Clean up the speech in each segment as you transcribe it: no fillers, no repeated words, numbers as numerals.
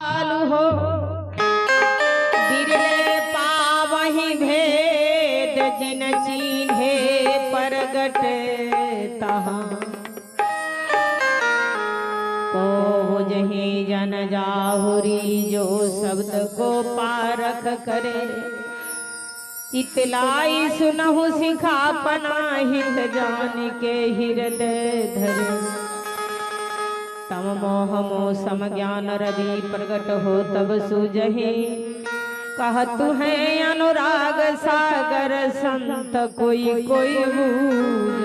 चालू हो बिरले पावहि भेद जिन चीन्हे परगट तहाँ को जही जन जाहुरी जो शब्द को पारख करे इतलाई सुनहु सिखापना हित जान के हृदय धरे तम मोह मोह ज्ञान रवि प्रगट हो तब सुजहि कहतु है अनुराग सागर संत कोई कोई बूझ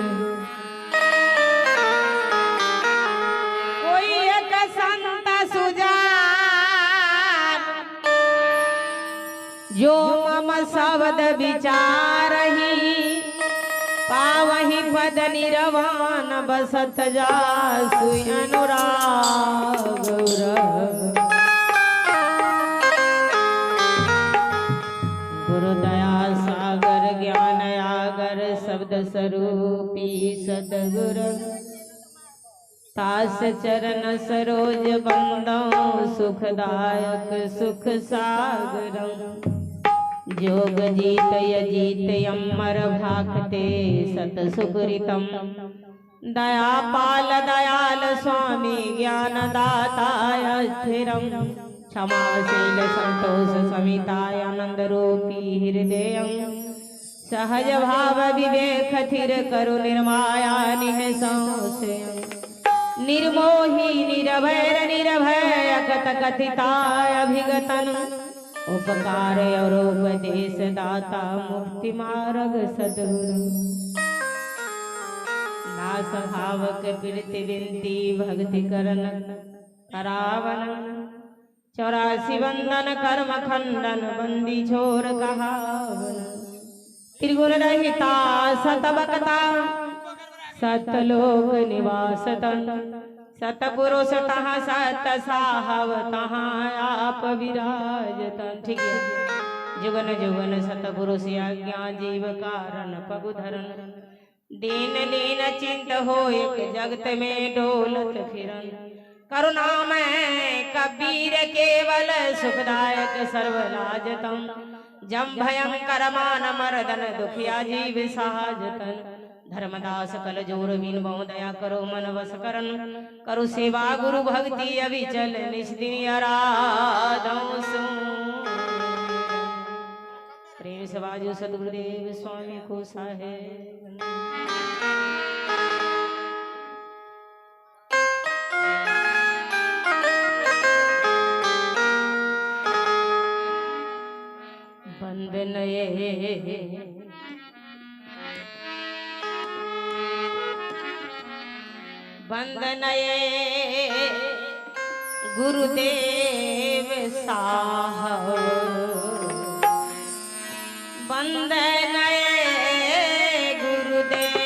कोई एक संत सुजान जो मम शब्द विचारहि पावहि पद निरवान बसत जासु अनुराग गुरु दया सागर ज्ञान आगर शब्द स्वरूपी सदगुरु तास चरण सरोज बंदो सुखदायक सुख सागर जोग जीत यजीत अमर भाखते सत सुकृतम दया पाल दयाल स्वामी ज्ञान दाताय स्थिरम क्षमाशील संतोष समिताय आनंद रूपी हृदय सहज भाव विवेक थिर करु निर्माया निह संशय निर्मोही निरभय निरभय अकत कथिताय अभिगतन उपकार और उपदेश दाता मुक्ति मार्ग सद्गुरु दास भावक प्रीति विनती भक्ति करन करावन 84 वंदन कर्म खंडन बंदी छोर कहावन त्रिगुण रहिता सतबकता सतलोक निवासतन सतपुरुष तहाँ सत साहब तहाँ आप विराजतन। ठीक है। जुगन जुगन सतपुरुष आज्ञा जीव कारण पगुधरन दीन लीन चिंत हो एक जगत में डोलत फिरन करुणा में कबीर केवल सुखदायक सर्वलाजतम जम भयंकर मान मर्दन दुखिया जीव साजतन धर्मदास कल जोर मीन बहु दया करो मन वस करन करु सेवा गुरु भक्ति अविचल निष्दिन आराधो सु प्रेम से बाजू सदगुरुदेव स्वामी को साहेब बंदन वंदनये गुरुदेव साहब वंदनये गुरुदेव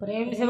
प्रेम से